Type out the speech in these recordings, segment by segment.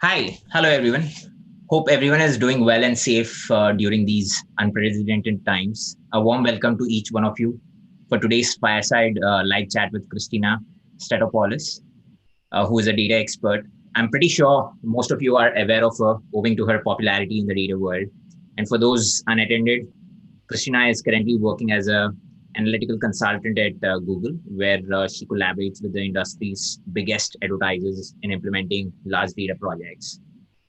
Hi, hello everyone. Hope everyone is doing well and safe during these unprecedented times. A warm welcome to each one of you for today's Fireside live chat with Christina Stathopoulos, who is a data expert. I'm pretty sure most of you are aware of her owing to her popularity in the data world. And for those unattended, Christina is currently working as a analytical consultant at Google, where she collaborates with the industry's biggest advertisers in implementing large data projects.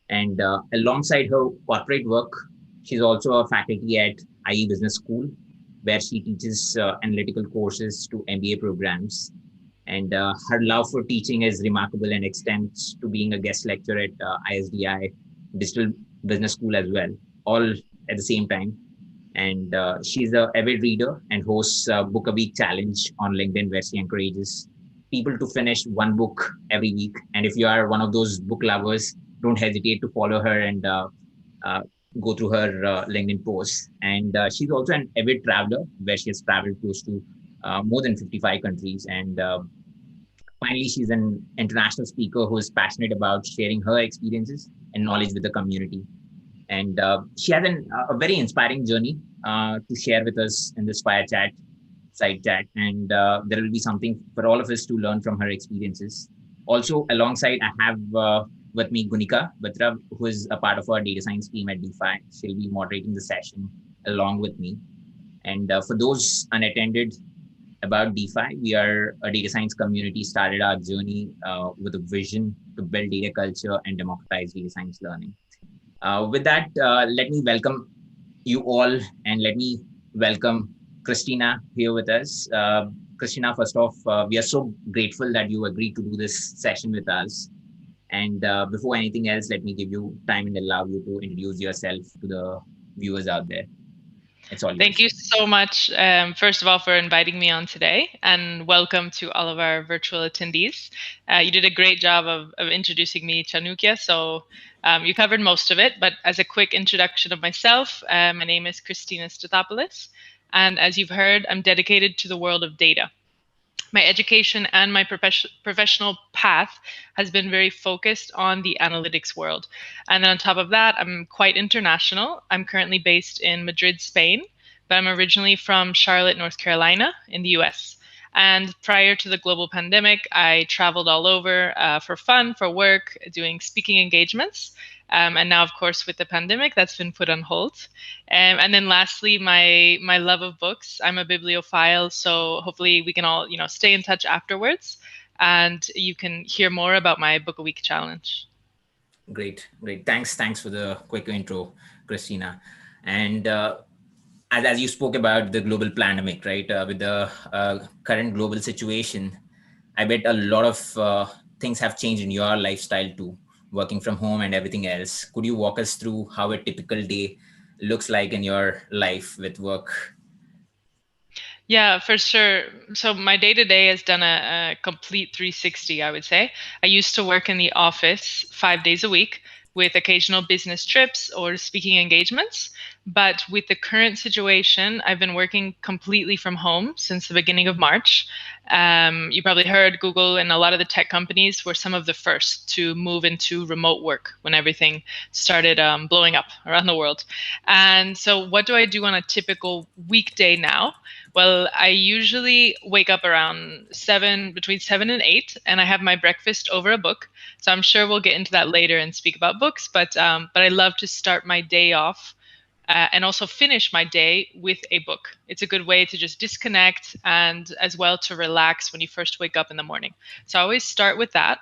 And alongside her corporate work, she's also a faculty at IE Business School, where she teaches analytical courses to MBA programs. And her love for teaching is remarkable and extends to being a guest lecturer at ISDI Digital Business School as well, all at the same time. And she's an avid reader and hosts a Book a Week challenge on LinkedIn, where she encourages people to finish one book every week. And if you are one of those book lovers, don't hesitate to follow her and uh, go through her LinkedIn posts. And she's also an avid traveler, where she has traveled close to more than 55 countries. And finally, she's an international speaker who is passionate about sharing her experiences and knowledge with the community. And she has a very inspiring journey to share with us in this fire chat, side chat. And there will be something for all of us to learn from her experiences. Also, alongside, I have with me Gunika Batra, who is a part of our data science team at DeFi. She'll be moderating the session along with me. And for those unattended about DeFi, we are a data science community, started our journey with a vision to build data culture and democratize data science learning. With that, let me welcome you all and let me welcome Christina here with us. Christina, first off, we are so grateful that you agreed to do this session with us. And before anything else, let me give you time and allow you to introduce yourself to the viewers out there. It's all Thank yours. you so much, first of all, for inviting me on today, and welcome to all of our virtual attendees. You did a great job of introducing me, Chanukya, so you covered most of it. But as a quick introduction of myself, my name is Christina Stathopoulos, and as you've heard, I'm dedicated to the world of data. My education and my professional path has been very focused on the analytics world. And then on top of that, I'm quite international. I'm currently based in Madrid, Spain, but I'm originally from Charlotte, North Carolina, in the US. And prior to the global pandemic, I traveled all over for fun, for work, doing speaking engagements. And now, of course, with the pandemic, that's been put on hold. And then lastly, my love of books. I'm a bibliophile, so hopefully we can all stay in touch afterwards, and you can hear more about my book a week challenge. Great, great. Thanks for the quick intro, Christina. And as you spoke about the global pandemic, right? With the current global situation, I bet a lot of things have changed in your lifestyle too, working from home and everything else. Could you walk us through how a typical day looks like in your life with work? Yeah, for sure. So my day to day has done a complete 360, I would say. I used to work in the office 5 days a week with occasional business trips or speaking engagements. But with the current situation, I've been working completely from home since the beginning of March. You probably heard Google and a lot of the tech companies were some of the first to move into remote work when everything started blowing up around the world. And so, what do I do on a typical weekday now? Well, I usually wake up around between 7 and 8, and I have my breakfast over a book. So I'm sure we'll get into that later and speak about books. But I love to start my day off and also finish my day with a book. It's a good way to just disconnect and as well to relax when you first wake up in the morning. So I always start with that.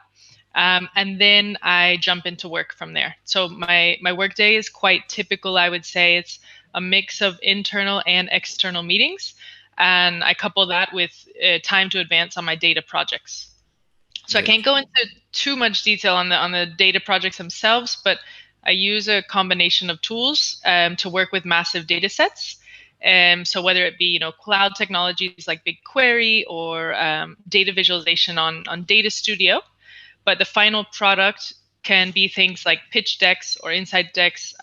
And then I jump into work from there. So my work day is quite typical, I would say. It's a mix of internal and external meetings, and I couple that with time to advance on my data projects. So I can't Great. go into too much detail on the data projects themselves, but I use a combination of tools to work with massive data sets. So whether it be cloud technologies like BigQuery or data visualization on Data Studio, but the final product can be things like pitch decks or insight decks,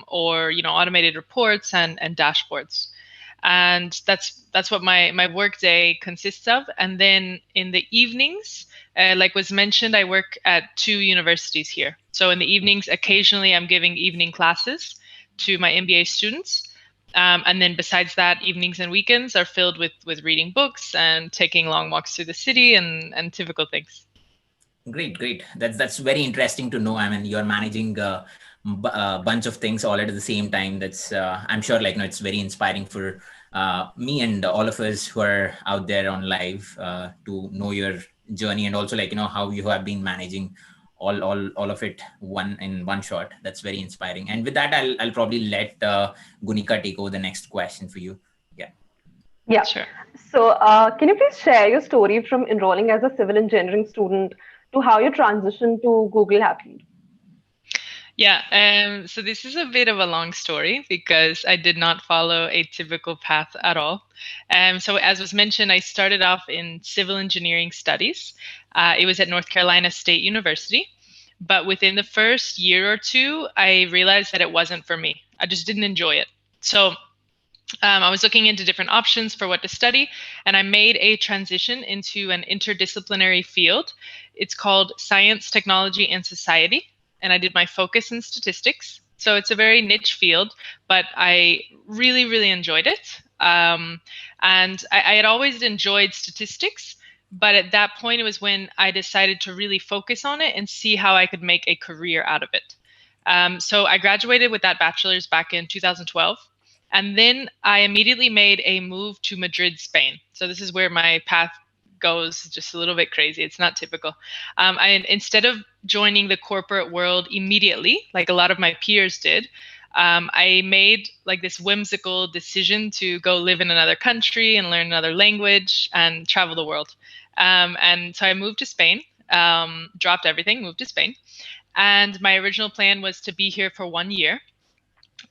or automated reports and dashboards. And that's what my work day consists of. And then in the evenings, like was mentioned, I work at two universities here. So in the evenings, occasionally I'm giving evening classes to my MBA students. And then besides that, evenings and weekends are filled with reading books and taking long walks through the city and typical things. Great, great. That's very interesting to know. I mean, you're managing a bunch of things all at the same time. That's I'm sure, like, it's very inspiring for me and all of us who are out there on live to know your journey, and also, like, how you have been managing all of it one in one shot. That's very inspiring. And with that, I'll probably let Gunika take over the next question for you. Yeah. Yeah. Sure. So, can you please share your story from enrolling as a civil engineering student to how your transition to Google happened? Yeah, so this is a bit of a long story because I did not follow a typical path at all. So, as was mentioned, I started off in civil engineering studies. It was at North Carolina State University. But within the first year or two, I realized that it wasn't for me. I just didn't enjoy it. So, I was looking into different options for what to study, and I made a transition into an interdisciplinary field. It's called Science, Technology, and Society, and I did my focus in statistics. So it's a very niche field, but I really, really enjoyed it. And I had always enjoyed statistics, but at that point, it was when I decided to really focus on it and see how I could make a career out of it. So I graduated with that bachelor's back in 2012. And then I immediately made a move to Madrid, Spain. So this is where my path goes just a little bit crazy. It's not typical. Instead of joining the corporate world immediately, like a lot of my peers did, I made like this whimsical decision to go live in another country and learn another language and travel the world. And so I moved to Spain, dropped everything, moved to Spain. And my original plan was to be here for 1 year.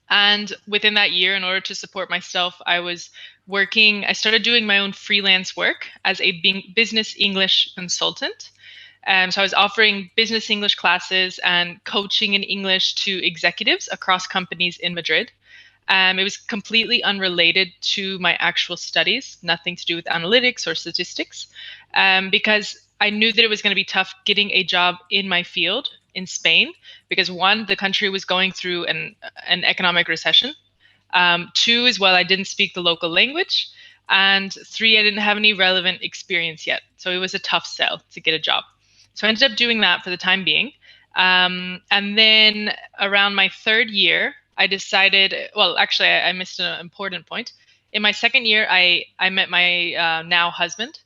And within that year, in order to support myself, I started doing my own freelance work as a business English consultant. So I was offering business English classes and coaching in English to executives across companies in Madrid. It was completely unrelated to my actual studies, nothing to do with analytics or statistics, because I knew that it was going to be tough getting a job in my field in Spain, because one, the country was going through an economic recession. Two, as well, I didn't speak the local language. And three, I didn't have any relevant experience yet. So it was a tough sell to get a job. So I ended up doing that for the time being. And then around my third year, I decided, well, actually, I missed an important point. In my second year, I met my now husband,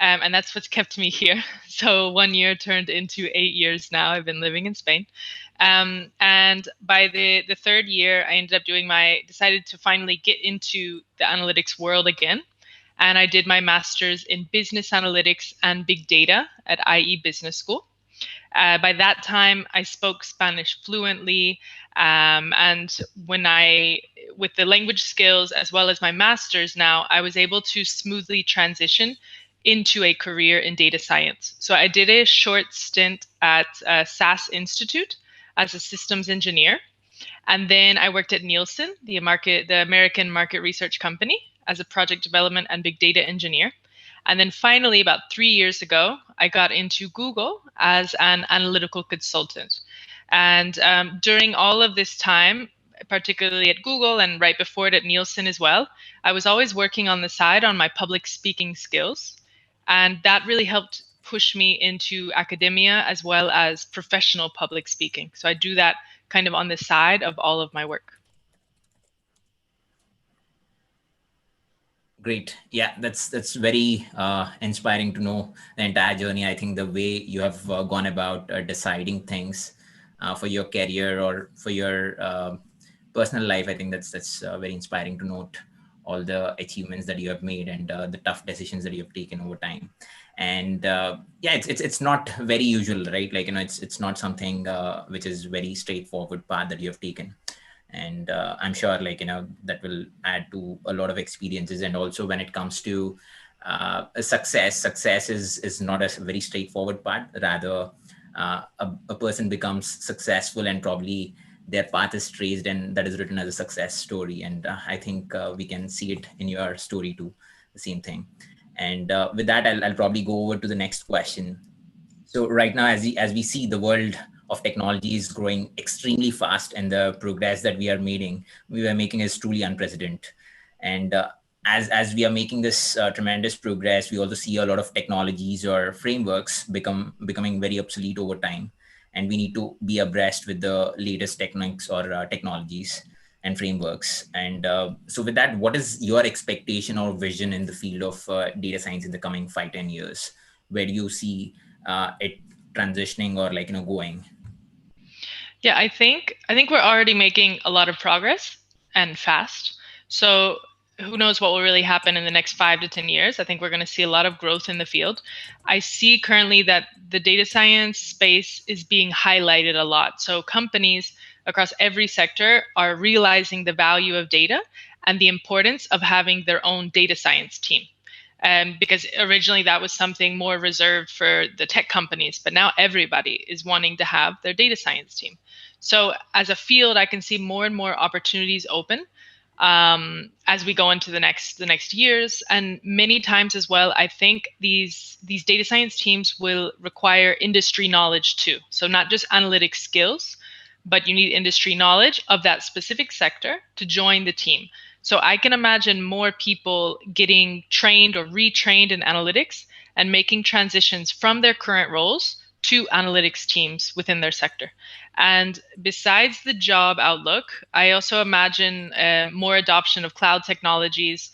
and that's what's kept me here. So 1 year turned into 8 years now. I've been living in Spain. And by the third year, I ended up decided to finally get into the analytics world again. And I did my master's in business analytics and big data at IE Business School. By that time, I spoke Spanish fluently. And with the language skills as well as my master's now, I was able to smoothly transition into a career in data science. So I did a short stint at SAS Institute as a systems engineer. And then I worked at Nielsen, the American market research company, as a project development and big data engineer. And then finally, about 3 years ago, I got into Google as an analytical consultant. And during all of this time, particularly at Google and right before it at Nielsen as well, I was always working on the side on my public speaking skills. And that really helped push me into academia as well as professional public speaking. So I do that kind of on the side of all of my work. Great. Yeah, that's very inspiring to know the entire journey. I think the way you have gone about deciding things for your career or for your personal life, I think that's very inspiring to note all the achievements that you have made and the tough decisions that you have taken over time. And yeah, it's not very usual, right? Like, it's not something which is very straightforward path that you have taken. And I'm sure, like, that will add to a lot of experiences. And also, when it comes to success is not a very straightforward part. Rather, a person becomes successful and probably their path is traced and that is written as a success story. And I think we can see it in your story too, the same thing. And with that, I'll probably go over to the next question. So right now, as we see, the world of technology is growing extremely fast, and the progress that we are making is truly unprecedented. And as we are making this tremendous progress, we also see a lot of technologies or frameworks becoming very obsolete over time, and we need to be abreast with the latest techniques or technologies and frameworks. And so with that, what is your expectation or vision in the field of data science in the coming 5-10 years? Where do you see it transitioning or going? Yeah, I think we're already making a lot of progress and fast. So who knows what will really happen in the next 5 to 10 years? I think we're going to see a lot of growth in the field. I see currently that the data science space is being highlighted a lot. So companies across every sector are realizing the value of data and the importance of having their own data science team. Because originally that was something more reserved for the tech companies, but now everybody is wanting to have their data science team. So as a field, I can see more and more opportunities open as we go into the next years, and many times as well. I think these data science teams will require industry knowledge too. So not just analytic skills, but you need industry knowledge of that specific sector to join the team. So I can imagine more people getting trained or retrained in analytics and making transitions from their current roles to analytics teams within their sector. And besides the job outlook, I also imagine more adoption of cloud technologies,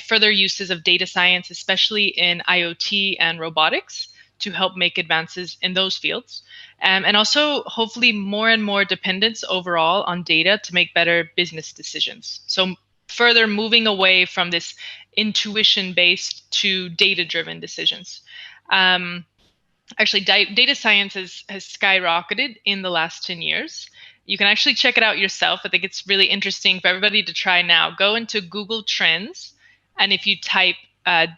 further uses of data science, especially in IoT and robotics, to help make advances in those fields. And also, hopefully, more and more dependence overall on data to make better business decisions. So, further moving away from this intuition based to data driven decisions. Um, Actually, data science has skyrocketed in the last 10 years. You can actually check it out yourself. I think it's really interesting for everybody to try now. Go into Google Trends, and if you type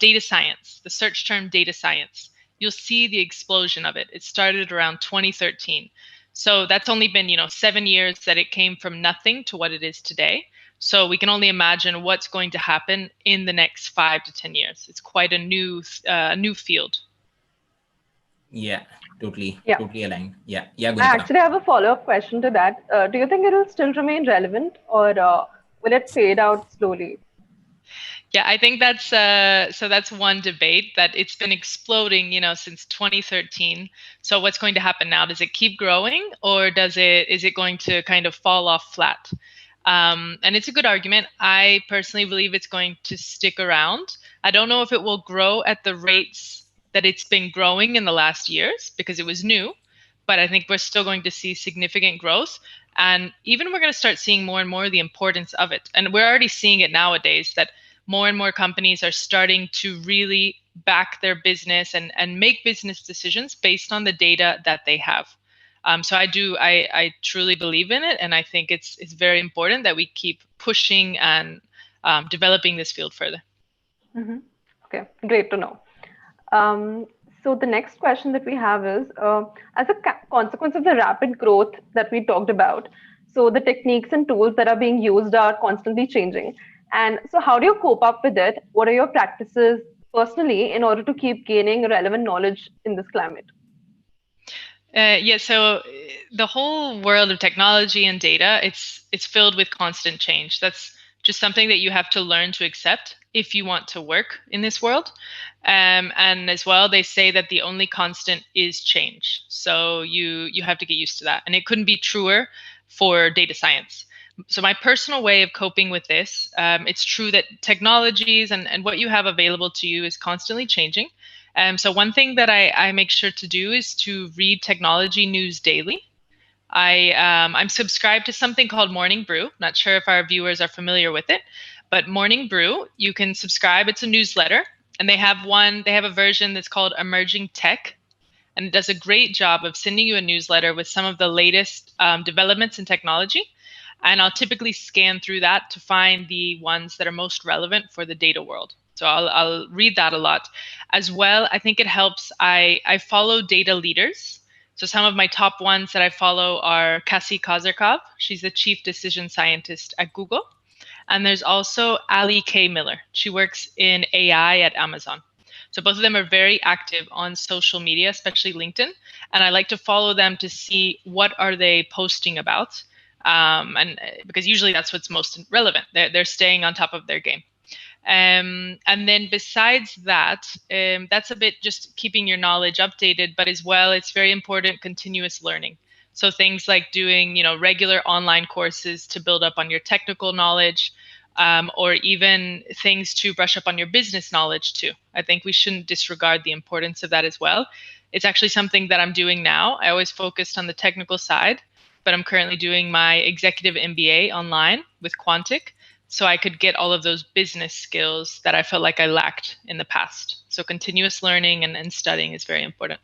data science, the search term data science, you'll see the explosion of it. It started around 2013. So that's only been, 7 years that it came from nothing to what it is today. So we can only imagine what's going to happen in the next 5 to 10 years. It's quite a new field. Yeah, totally, Yeah. totally aligned. Yeah, I Gunika. actually have a follow-up question to that. Do you think it will still remain relevant, or will it fade out slowly? Yeah, I think that's one debate that it's been exploding, since 2013. So what's going to happen now? Does it keep growing, or is it going to kind of fall off flat? And it's a good argument. I personally believe it's going to stick around. I don't know if it will grow at the rates that it's been growing in the last years because it was new, but I think we're still going to see significant growth. And even we're going to start seeing more and more the importance of it. And we're already seeing it nowadays that more and more companies are starting to really back their business and make business decisions based on the data that they have. So I truly believe in it, and I think it's very important that we keep pushing and developing this field further. Hmm. Okay, great to know. Um, so the next question that we have is, as a consequence of the rapid growth that we talked about, so the techniques and tools that are being used are constantly changing. And so how do you cope up with it? What are your practices personally in order to keep gaining relevant knowledge in this climate? Yeah, so the whole world of technology and data, it's filled with constant change. That's just something that you have to learn to accept if you want to work in this world. And as well, they say that the only constant is change. So you have to get used to that. And it couldn't be truer for data science. So my personal way of coping with this, it's true that technologies and what you have available to you is constantly changing. So one thing that I make sure to do is to read technology news daily. I'm subscribed to something called Morning Brew. Not sure if our viewers are familiar with it, but Morning Brew, you can subscribe. It's a newsletter, and they have a version that's called Emerging Tech, and it does a great job of sending you a newsletter with some of the latest developments in technology. And I'll typically scan through that to find the ones that are most relevant for the data world. So I'll read that a lot. As well, I think it helps. I follow data leaders. So some of my top ones that I follow are Cassie Kozyrkov. She's the chief decision scientist at Google. And there's also Ali K. Miller. She works in AI at Amazon. So both of them are very active on social media, especially LinkedIn. And I like to follow them to see what are they posting about. And because usually that's what's most relevant. They're staying on top of their game. And then besides that, that's a bit just keeping your knowledge updated, but as well, it's very important continuous learning. So things like doing, regular online courses to build up on your technical knowledge, or even things to brush up on your business knowledge too. I think we shouldn't disregard the importance of that as well. It's actually something that I'm doing now. I always focused on the technical side, but I'm currently doing my executive MBA online with Quantic, so I could get all of those business skills that I felt like I lacked in the past. So continuous learning and studying is very important.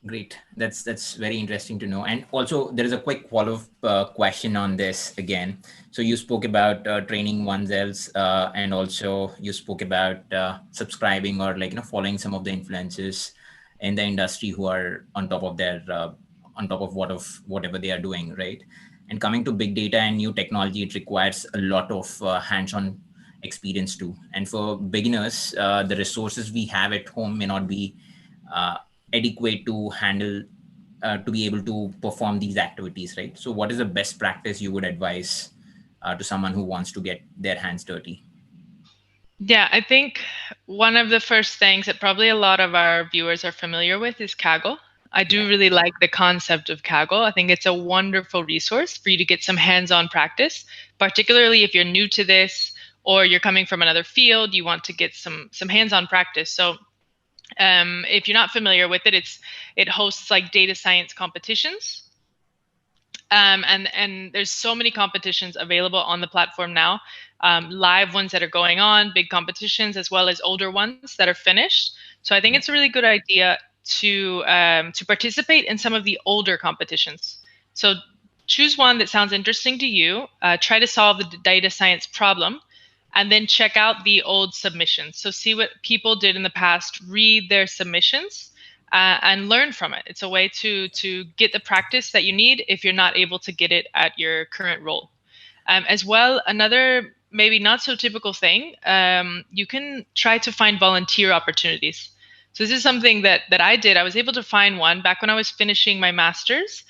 Great. That's very interesting to know. And also, there is a quick follow-up question on this again. So you spoke about training oneself, and also you spoke about subscribing or following some of the influencers in the industry who are on top of their on top of whatever they are doing, right? And coming to big data and new technology, it requires a lot of hands-on experience too. And for beginners, the resources we have at home may not be uh, adequate to handle to be able to perform these activities, right? So what is the best practice you would advise to someone who wants to get their hands dirty? Yeah, I think one of the first things that probably a lot of our viewers are familiar with is Kaggle. I do Yeah. really like the concept of Kaggle. I think it's a wonderful resource for you to get some hands-on practice, particularly if you're new to this or you're coming from another field, you want to get some hands-on practice. So if you're not familiar with it, it hosts like data science competitions. And there's so many competitions available on the platform now, live ones that are going on, big competitions, as well as older ones that are finished. So I think it's a really good idea to participate in some of the older competitions. So choose one that sounds interesting to you. Try to solve the data science problem, and then check out the old submissions. So see what people did in the past, read their submissions, and learn from it. It's a way to get the practice that you need if you're not able to get it at your current role. As well, another maybe not so typical thing, you can try to find volunteer opportunities. So this is something that I did. I was able to find one back when I was finishing my master's.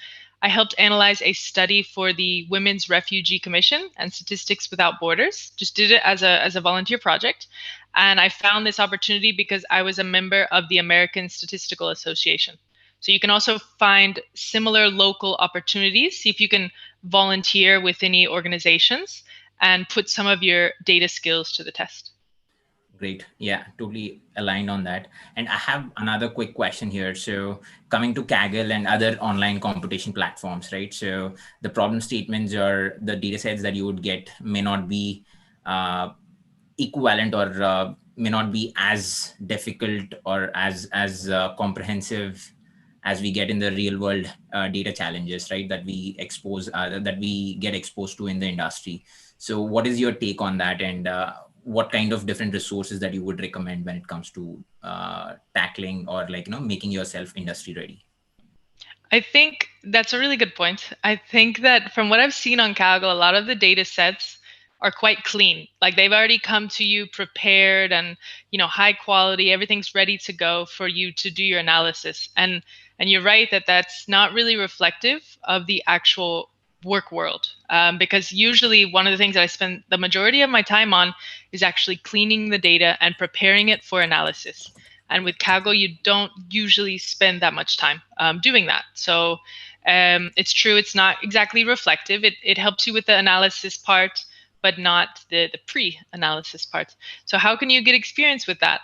I helped analyze a study for the Women's Refugee Commission and Statistics Without Borders. Just did it as a volunteer project. And I found this opportunity because I was a member of the American Statistical Association. So you can also find similar local opportunities. See if you can volunteer with any organizations and put some of your data skills to the test. Great. Yeah, totally aligned on that. And I have another quick question here. So coming to Kaggle and other online competition platforms, right? So the problem statements or the data sets that you would get may not be equivalent or may not be as difficult or as comprehensive as we get in the real world data challenges, right? That we get exposed to in the industry. So what is your take on that, and what kind of different resources that you would recommend when it comes to tackling or making yourself industry ready? I think that's a really good point. I think that from what I've seen on Kaggle, a lot of the data sets are quite clean. Like they've already come to you prepared and high quality. Everything's ready to go for you to do your analysis. And you're right that that's not really reflective of the actual work world, because usually one of the things that I spend the majority of my time on is actually cleaning the data and preparing it for analysis. And with Kaggle, you don't usually spend that much time doing that. So it's true, it's not exactly reflective. It helps you with the analysis part, but not the pre-analysis part. So how can you get experience with that?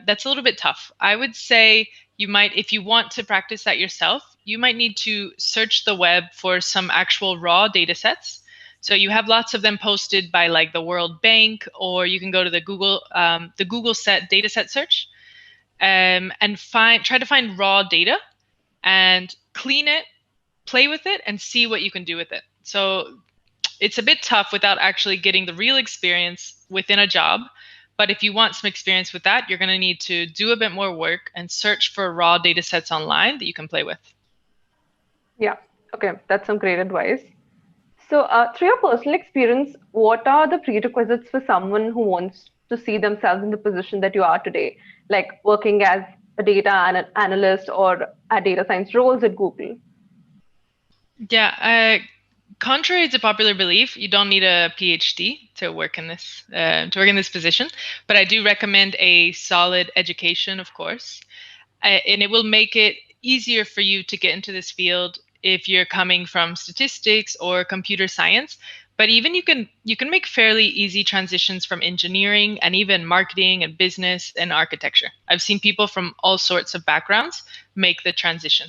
That's a little bit tough. I would say you might, if you want to practice that yourself, you might need to search the web for some actual raw data sets. So you have lots of them posted by like the World Bank, or you can go to the Google set data set search, and try to find raw data and clean it, play with it, and see what you can do with it. So it's a bit tough without actually getting the real experience within a job. But if you want some experience with that, you're going to need to do a bit more work and search for raw data sets online that you can play with. Yeah, okay, that's some great advice. So, through your personal experience, what are the prerequisites for someone who wants to see themselves in the position that you are today? like working as a data analyst or at data science roles at Google? Yeah, contrary to popular belief, you don't need a PhD to work in this position. But I do recommend a solid education, of course, and it will make it easier for you to get into this field if you're coming from statistics or computer science. But even you can make fairly easy transitions from engineering and even marketing and business and architecture. I've seen people from all sorts of backgrounds make the transition.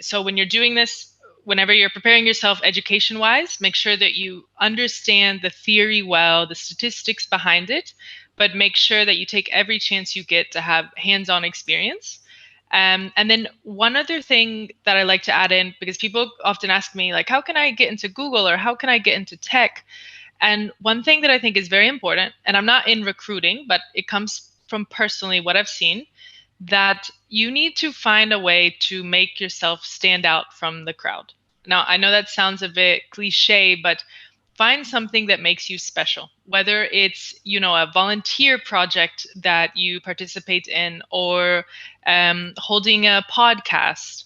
So when you're doing this, whenever you're preparing yourself education wise, make sure that you understand the theory well, the statistics behind it, but make sure that you take every chance you get to have hands on experience. And then one other thing that I like to add in, because people often ask me, like, how can I get into Google or how can I get into tech? And one thing that I think is very important, and I'm not in recruiting, but it comes from personally what I've seen, that you need to find a way to make yourself stand out from the crowd. Now, I know that sounds a bit cliche, but find something that makes you special, whether it's a volunteer project that you participate in, or holding a podcast,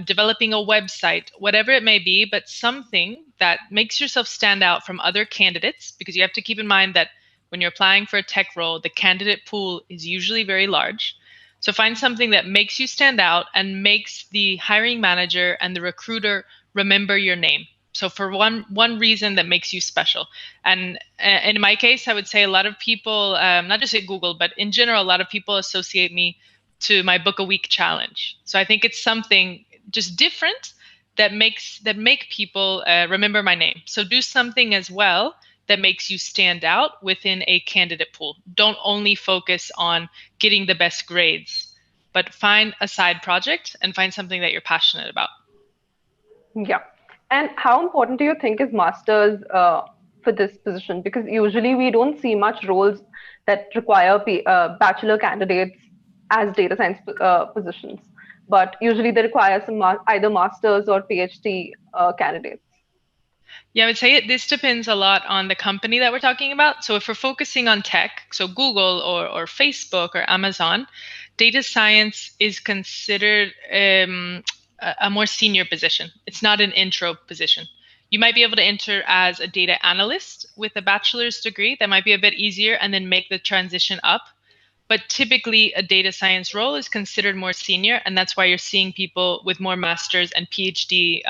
developing a website, whatever it may be, but something that makes yourself stand out from other candidates, because you have to keep in mind that when you're applying for a tech role, the candidate pool is usually very large. So find something that makes you stand out and makes the hiring manager and the recruiter remember your name. So for one reason that makes you special. And in my case, I would say a lot of people, not just at Google, but in general, a lot of people associate me to my book a week challenge. So I think it's something just different that make people remember my name. So do something as well that makes you stand out within a candidate pool. Don't only focus on getting the best grades, but find a side project and find something that you're passionate about. Yeah. And how important do you think is masters for this position? Because usually we don't see much roles that require bachelor candidates as data science positions, but usually they require some either masters or PhD candidates. Yeah, I would say this depends a lot on the company that we're talking about. So if we're focusing on tech, so Google or Facebook or Amazon, data science is considered a more senior position. It's not an intro position. You might be able to enter as a data analyst with a bachelor's degree. That might be a bit easier, and then make the transition up. But typically, a data science role is considered more senior, and that's why you're seeing people with more master's and PhD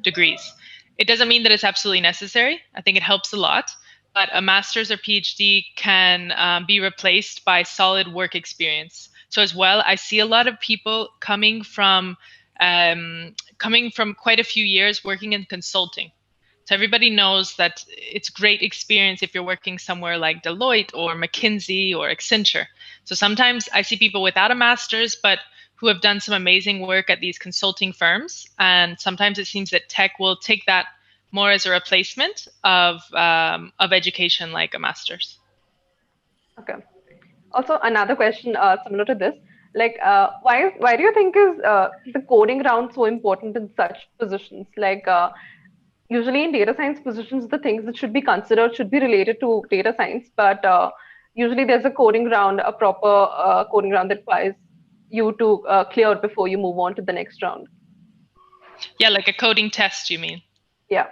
degrees. It doesn't mean that it's absolutely necessary. I think it helps a lot, but a master's or PhD can be replaced by solid work experience. So as well, I see a lot of people coming from quite a few years working in consulting. So everybody knows that it's great experience if you're working somewhere like Deloitte or McKinsey or Accenture. So sometimes I see people without a master's, but who have done some amazing work at these consulting firms. And sometimes it seems that tech will take that more as a replacement of education like a master's. Okay. Also, another question similar to this, like why do you think is the coding round so important in such positions? Like usually in data science positions, the things that should be considered should be related to data science, but usually there's a coding round, a proper coding round that requires you to clear it before you move on to the next round. Yeah, like a coding test, you mean? Yeah.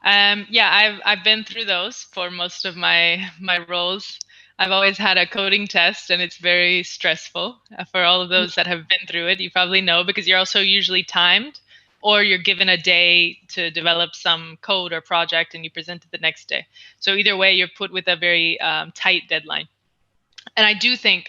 Yeah, I've been through those for most of my roles. I've always had a coding test, and it's very stressful for all of those that have been through it. You probably know, because you're also usually timed, or you're given a day to develop some code or project, and you present it the next day. So either way, you're put with a very tight deadline. And I do think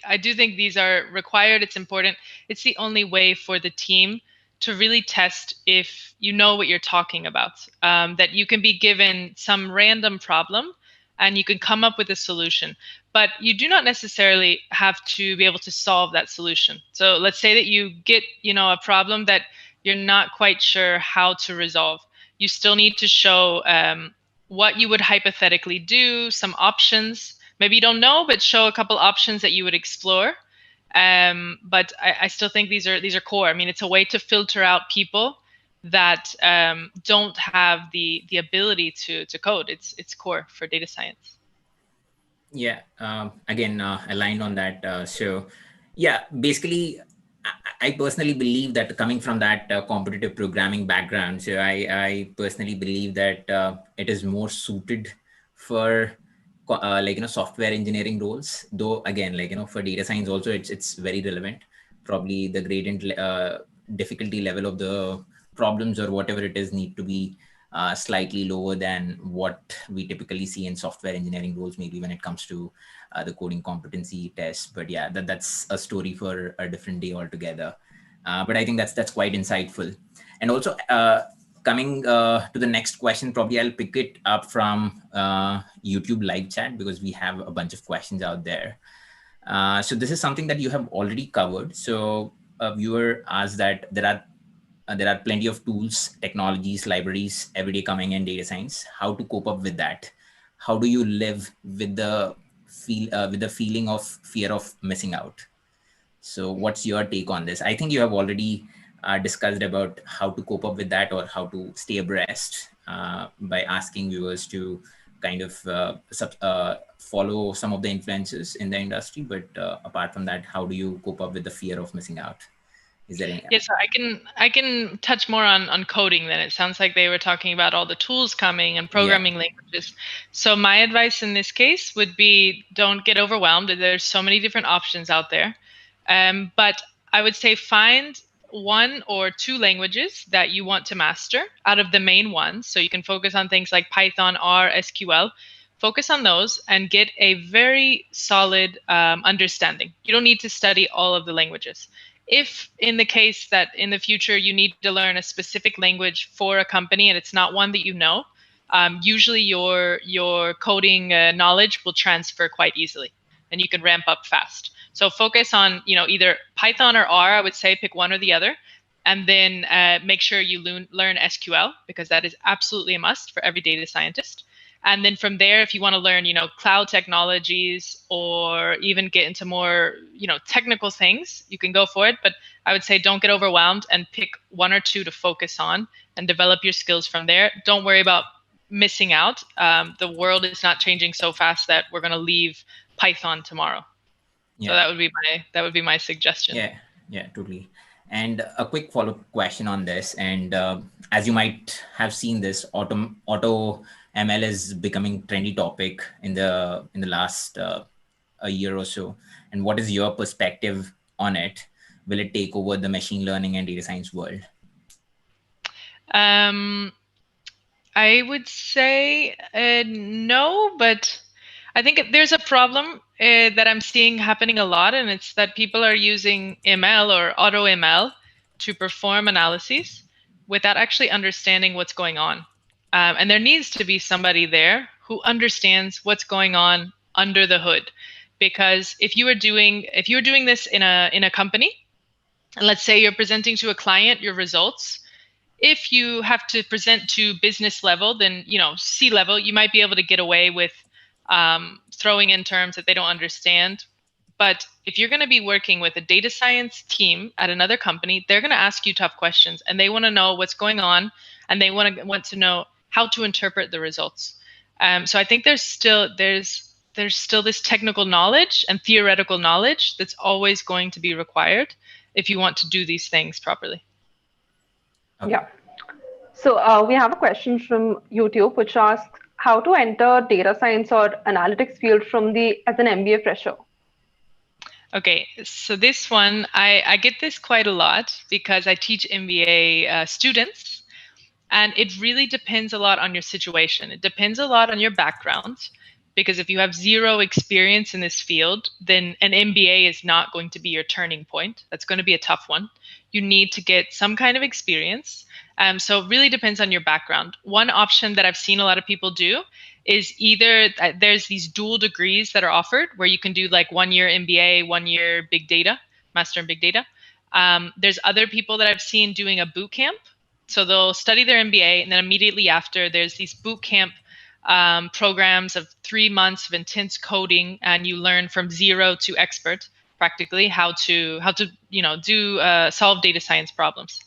these are required. It's important. It's the only way for the team to really test if you know what you're talking about. That you can be given some random problem and you can come up with a solution, but you do not necessarily have to be able to solve that solution. So let's say that you get a problem that you're not quite sure how to resolve. You still need to show what you would hypothetically do, some options. Maybe you don't know, but show a couple options that you would explore. But I still think these are core. I mean, it's a way to filter out people that don't have the ability to code. It's core for data science. Yeah, again, aligned on that. So, yeah, basically, I personally believe that coming from that competitive programming background, so I personally believe that it is more suited for software engineering roles. Though again, for data science also, it's very relevant. Probably the gradient difficulty level of the problems or whatever it is need to be slightly lower than what we typically see in software engineering roles, maybe when it comes to the coding competency test. But yeah, that's a story for a different day altogether. But I think that's quite insightful. And also, coming to the next question, probably I'll pick it up from YouTube live chat because we have a bunch of questions out there. So this is something that you have already covered. So a viewer asked that there are plenty of tools, technologies, libraries every day coming in data science. How to cope up with that? How do you live with the feeling of fear of missing out? So, what's your take on this? I think you have already discussed about how to cope up with that or how to stay abreast by asking viewers to kind of follow some of the influences in the industry. But apart from that, how do you cope up with the fear of missing out? Is there any? Yes, so I can touch more on coding then. It sounds like they were talking about all the tools coming and Yeah. programming languages. So my advice in this case would be don't get overwhelmed. There's so many different options out there. But I would say find one or two languages that you want to master out of the main ones. So you can focus on things like Python, R, SQL. Focus on those and get a very solid understanding. You don't need to study all of the languages. If in the case that in the future you need to learn a specific language for a company and it's not one that you know, usually your coding knowledge will transfer quite easily and you can ramp up fast. So focus on either Python or R. I would say pick one or the other, and then make sure you learn SQL because that is absolutely a must for every data scientist. And then from there, if you want to learn cloud technologies or even get into more technical things, you can go for it. But I would say don't get overwhelmed and pick one or two to focus on and develop your skills from there. Don't worry about missing out. The world is not changing so fast that we're going to leave Python tomorrow. So Yeah. that would be my suggestion. Yeah, yeah, totally. And a quick follow-up question on this. And as you might have seen, this auto ML is becoming trendy topic in the last a year or so. And what is your perspective on it? Will it take over the machine learning and data science world? Um, I would say no, but I think there's a problem that I'm seeing happening a lot, and it's that people are using ML or auto ML to perform analyses without actually understanding what's going on. And there needs to be somebody there who understands what's going on under the hood, because if you were doing this in a company, and let's say you're presenting to a client your results, if you have to present to business level, then C level, you might be able to get away with throwing in terms that they don't understand. But if you're going to be working with a data science team at another company, they're going to ask you tough questions, and they want to know what's going on, and they want to know how to interpret the results. So I think there's still this technical knowledge and theoretical knowledge that's always going to be required if you want to do these things properly. Okay. Yeah. So we have a question from YouTube which asks how to enter data science or analytics field from the as an MBA fresher. Okay, so this one, I get this quite a lot because I teach MBA students, and it really depends a lot on your situation. It depends a lot on your background, because if you have zero experience in this field, then an MBA is not going to be your turning point. That's going to be a tough one. You need to get some kind of experience. So it really depends on your background. One option that I've seen a lot of people do is either there's these dual degrees that are offered where you can do like 1 year MBA, 1 year big data, master in big data. There's other people that I've seen doing a boot camp. So they'll study their MBA, and then immediately after, there's these boot camp programs of 3 months of intense coding, and you learn from zero to expert practically how to do solve data science problems.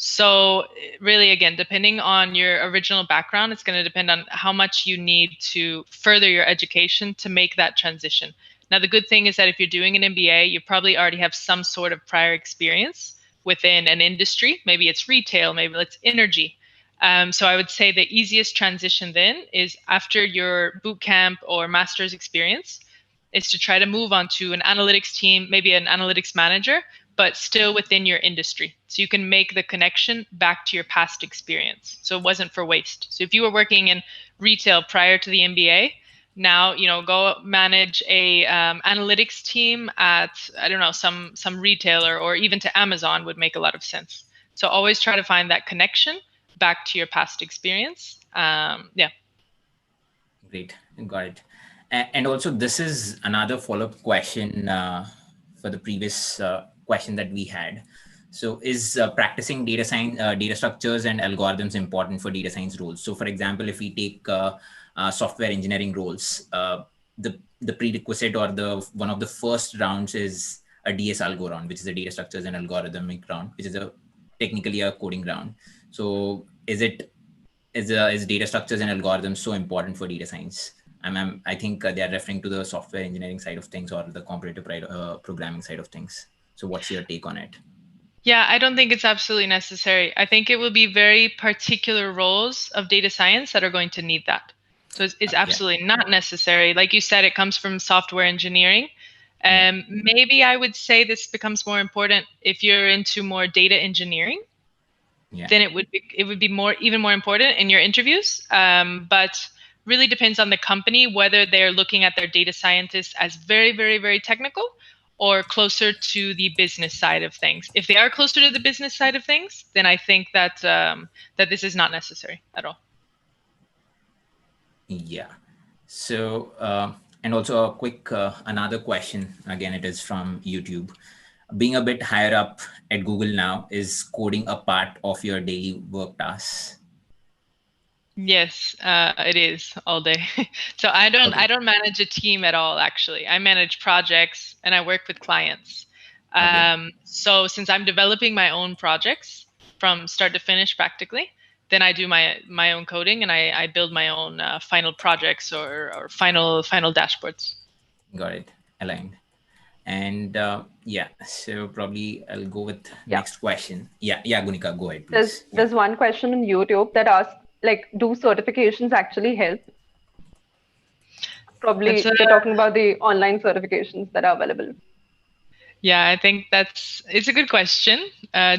So really, again, depending on your original background, it's going to depend on how much you need to further your education to make that transition. Now, the good thing is that if you're doing an MBA, you probably already have some sort of prior experience within an industry. Maybe it's retail, maybe it's energy. So I would say the easiest transition then is after your boot camp or master's experience is to try to move on to an analytics team, maybe an analytics manager, but still within your industry. So you can make the connection back to your past experience. So it wasn't for waste. So if you were working in retail prior to the MBA, now go manage a analytics team at, I don't know, some retailer, or even to Amazon would make a lot of sense. So always try to find that connection back to your past experience. Yeah. Great, got it. And also, this is another follow-up question for the previous question that we had. So, is practicing data science, data structures, and algorithms important for data science roles? So, for example, if we take software engineering roles, the prerequisite or the one of the first rounds is a DS algo round, which is a data structures and algorithmic round, which is a technically a coding round. So, is data structures and algorithms so important for data science? I think they are referring to the software engineering side of things or the comparative programming side of things. So what's your take on it? Yeah, I don't think it's absolutely necessary. I think it will be very particular roles of data science that are going to need that. So it's absolutely not necessary. Like you said, it comes from software engineering. Maybe I would say this becomes more important if you're into more data engineering. Then it would be even more important in your interviews. But really depends on the company whether they're looking at their data scientists as very, very, very technical or closer to the business side of things. If they are closer to the business side of things, then I think that that this is not necessary at all. Yeah. So, and also a quick another question. Again, it is from YouTube. Being a bit higher up at Google now, is coding a part of your daily work tasks? Yes, it is all day. So I don't manage a team at all, actually. I manage projects and I work with clients. So since I'm developing my own projects from start to finish practically, then I do my own coding and I build my own final projects or final dashboards. Got it. Aligned. And so probably I'll go with next question. Yeah, Gunika, go ahead, please. There's one question on YouTube that asks, like, do certifications actually help? Probably they're talking about the online certifications that are available. Yeah, I think it's a good question.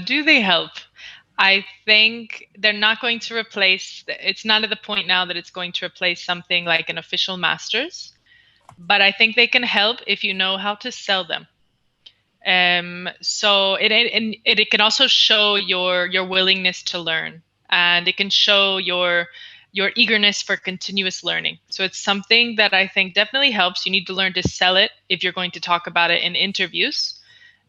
Do they help? I think they're not going to replace, it's not at the point now that it's going to replace something like an official master's, but I think they can help if you know how to sell them. So it can also show your willingness to learn, and it can show your eagerness for continuous learning. So it's something that I think definitely helps. You need to learn to sell it if you're going to talk about it in interviews.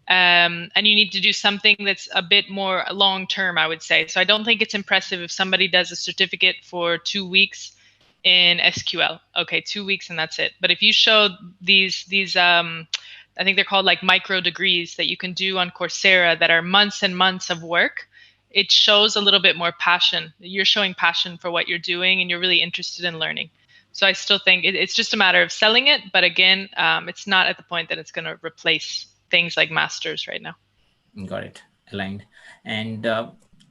And you need to do something that's a bit more long term, I would say. So I don't think it's impressive if somebody does a certificate for 2 weeks in SQL. Okay, 2 weeks and that's it. But if you show these I think they're called like micro degrees that you can do on Coursera that are months and months of work, it shows a little bit more passion. You're showing passion for what you're doing and you're really interested in learning. So I still think it's just a matter of selling it. But again, it's not at the point that it's going to replace things like masters right now. Got it. Aligned. And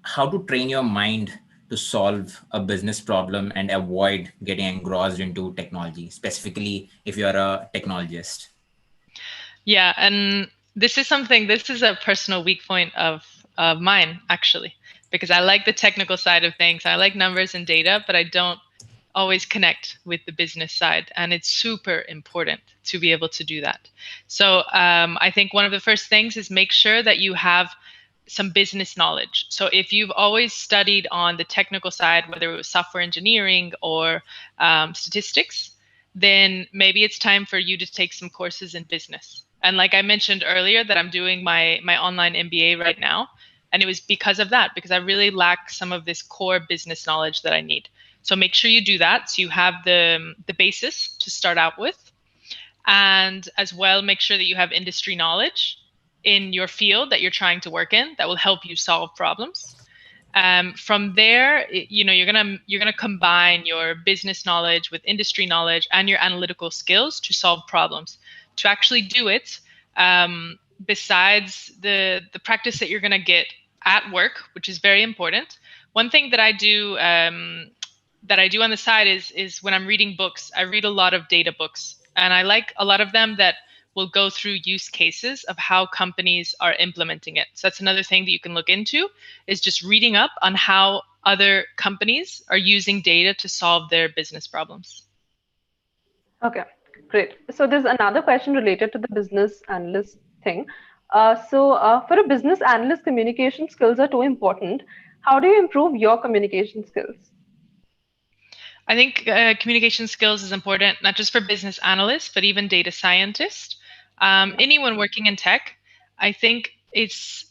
how to train your mind to solve a business problem and avoid getting engrossed into technology, specifically if you're a technologist? Yeah, and this is a personal weak point of mine, actually, because I like the technical side of things. I like numbers and data, but I don't always connect with the business side. And it's super important to be able to do that. So I think one of the first things is make sure that you have some business knowledge. So if you've always studied on the technical side, whether it was software engineering or statistics, then maybe it's time for you to take some courses in business. And like I mentioned earlier, that I'm doing my online MBA right now. And it was because of that, because I really lack some of this core business knowledge that I need. So make sure you do that, so you have the basis to start out with. And as well, make sure that you have industry knowledge in your field that you're trying to work in that will help you solve problems. From there, you're gonna combine your business knowledge with industry knowledge and your analytical skills to solve problems. To actually do it, besides the practice that you're gonna get at work, which is very important. One thing that I do on the side is when I'm reading books, I read a lot of data books, and I like a lot of them that will go through use cases of how companies are implementing it. So that's another thing that you can look into, is just reading up on how other companies are using data to solve their business problems. Okay, great. So there's another question related to the business analyst thing. For a business analyst, communication skills are too important. How do you improve your communication skills? I think communication skills is important, not just for business analysts, but even data scientists. Yeah. Anyone working in tech, I think it's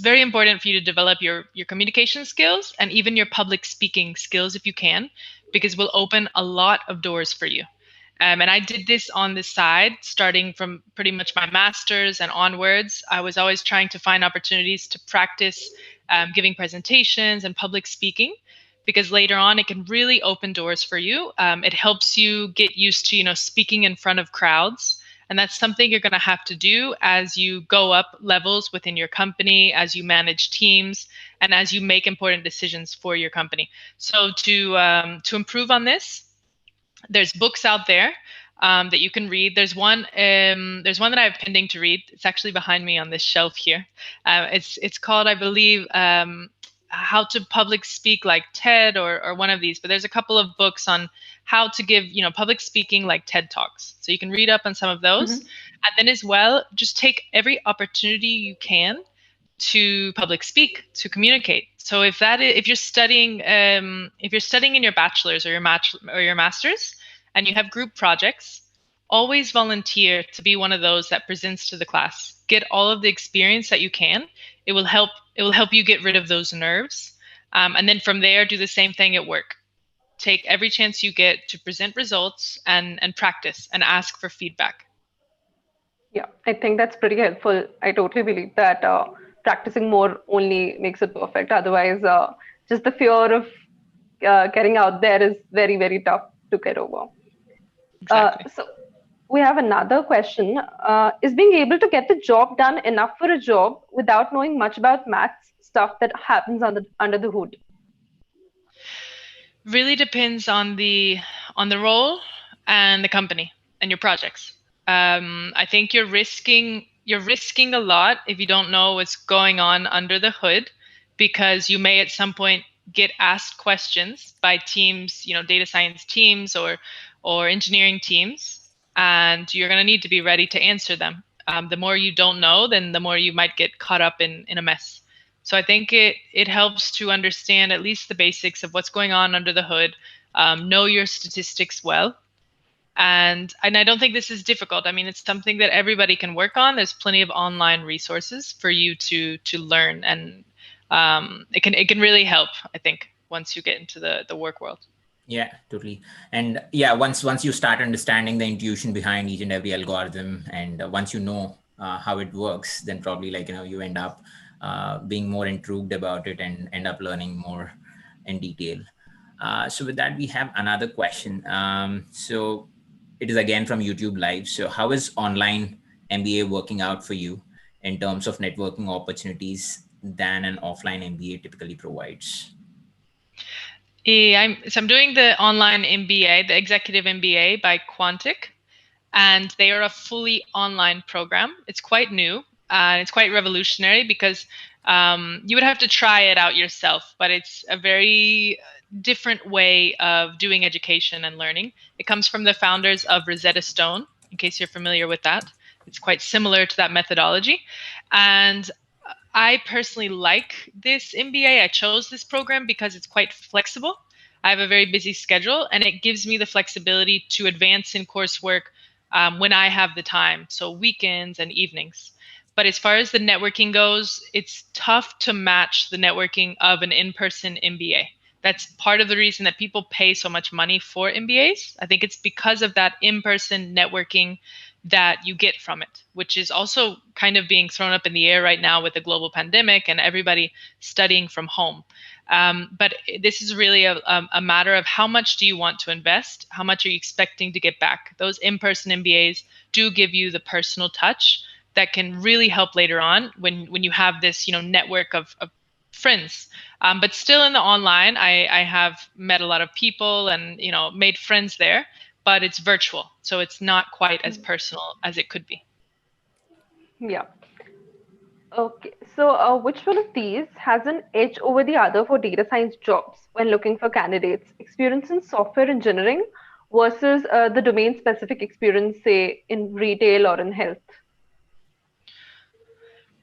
very important for you to develop your communication skills and even your public speaking skills if you can, because it will open a lot of doors for you. And I did this on the side, starting from pretty much my master's and onwards. I was always trying to find opportunities to practice giving presentations and public speaking, because later on it can really open doors for you. It helps you get used to, speaking in front of crowds. And that's something you're going to have to do as you go up levels within your company, as you manage teams, and as you make important decisions for your company. So to improve on this, there's books out there that you can read. There's one that I have pending to read. It's actually behind me on this shelf here. It's called, I believe, How to Public Speak Like TED, or one of these. But there's a couple of books on how to give public speaking like TED Talks. So you can read up on some of those, Hmm. and then as well, just take every opportunity you can to public speak, to communicate. So if you're studying in your bachelor's or your master's, and you have group projects, always volunteer to be one of those that presents to the class. Get all of the experience that you can. It will help you get rid of those nerves, and then from there, do the same thing at work. Take every chance you get to present results, and practice and ask for feedback. Yeah, I think that's pretty helpful. I totally believe that practicing more only makes it perfect. Otherwise, just the fear of getting out there is very, very tough to get over. Exactly. So we have another question. Is being able to get the job done enough for a job without knowing much about maths stuff that happens under the hood? Really depends on the role and the company and your projects. I think you're risking a lot if you don't know what's going on under the hood, because you may at some point get asked questions by teams, data science teams or engineering teams, and you're going to need to be ready to answer them. The more you don't know, then the more you might get caught up in a mess. So I think it helps to understand at least the basics of what's going on under the hood, know your statistics well, and I don't think this is difficult. I mean, it's something that everybody can work on. There's plenty of online resources for you to learn, and it can really help, I think, once you get into the work world. Yeah, totally. And yeah, once you start understanding the intuition behind each and every algorithm, and once you know how it works, then probably you end up being more intrigued about it and end up learning more in detail. So with that, we have another question. So it is again from YouTube Live. So how is online MBA working out for you in terms of networking opportunities than an offline MBA typically provides? Yeah, I'm doing the online MBA, the executive MBA by Quantic, and they are a fully online program. It's quite new and it's quite revolutionary, because you would have to try it out yourself, but it's a very different way of doing education and learning. It comes from the founders of Rosetta Stone, in case you're familiar with that. It's quite similar to that methodology. And I personally like this MBA. I chose this program because it's quite flexible. I have a very busy schedule, and it gives me the flexibility to advance in coursework when I have the time, so weekends and evenings. But as far as the networking goes, it's tough to match the networking of an in-person MBA. That's part of the reason that people pay so much money for MBAs. I think it's because of that in-person networking that you get from it, which is also kind of being thrown up in the air right now with the global pandemic and everybody studying from home. But this is really a matter of how much do you want to invest? How much are you expecting to get back? Those in-person MBAs do give you the personal touch that can really help later on when you have this, network of friends. But still in the online, I have met a lot of people and, made friends there, but it's virtual. So it's not quite as personal as it could be. Yeah. Okay. So, which one of these has an edge over the other for data science jobs when looking for candidates? Experience in software engineering versus the domain-specific experience, say, in retail or in health?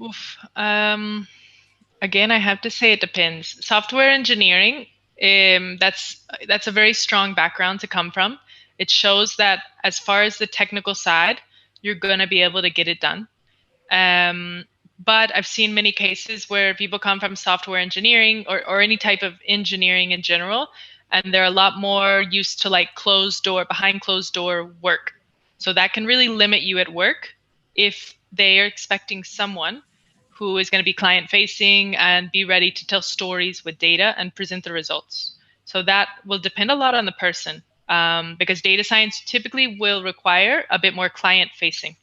Oof. Again, I have to say it depends. Software engineering, that's a very strong background to come from. It shows that as far as the technical side, you're going to be able to get it done. Um, but I've seen many cases where people come from software engineering or any type of engineering in general, and they're a lot more used to like behind closed door work. So that can really limit you at work if they are expecting someone who is going to be client facing and be ready to tell stories with data and present the results. So that will depend a lot on the person, because data science typically will require a bit more client facing.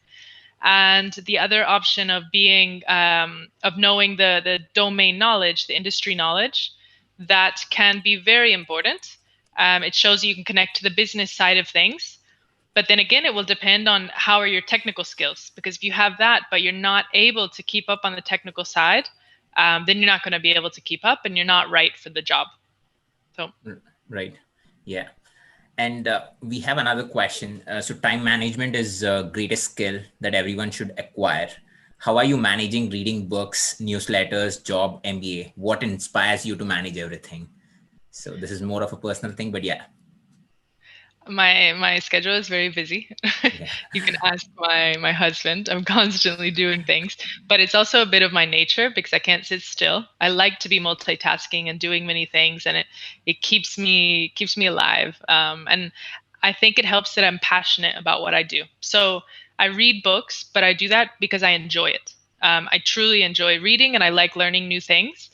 And the other option of being of knowing the domain knowledge, the industry knowledge, that can be very important. It shows you can connect to the business side of things, but then again, it will depend on how are your technical skills, because if you have that but you're not able to keep up on the technical side, then you're not going to be able to keep up and you're not right for the job. So Right. Yeah. And we have another question. So time management is greatest skill that everyone should acquire. How are you managing reading books, newsletters, job, MBA? What inspires you to manage everything? So this is more of a personal thing, but yeah. my schedule is very busy. Yeah. You can ask my husband. I'm constantly doing things, but it's also a bit of my nature because I can't sit still. I like to be multitasking and doing many things, and it keeps me alive. And I think it helps that I'm passionate about what I do. So I read books, but I do that because I enjoy it. I truly enjoy reading, and I like learning new things.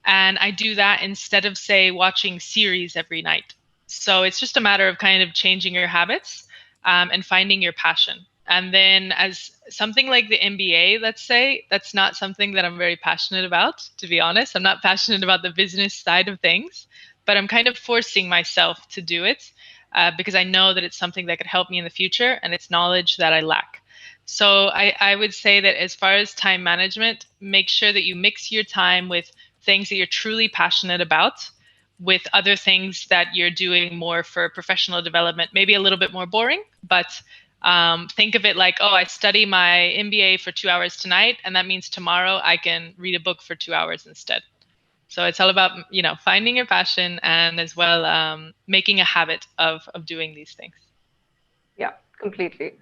And I do that instead of, say, watching series every night. So it's just a matter of kind of changing your habits, and finding your passion. And then, as something like the MBA, let's say, that's not something that I'm very passionate about, to be honest. I'm not passionate about the business side of things, but I'm kind of forcing myself to do it, because I know that it's something that could help me in the future and it's knowledge that I lack. So I would say that as far as time management, make sure that you mix your time with things that you're truly passionate about with other things that you're doing more for professional development, maybe a little bit more boring, but think of it like, oh, I study my MBA for 2 hours tonight, and that means tomorrow I can read a book for 2 hours instead. So it's all about, finding your passion and as well, making a habit of doing these things. Yeah, completely.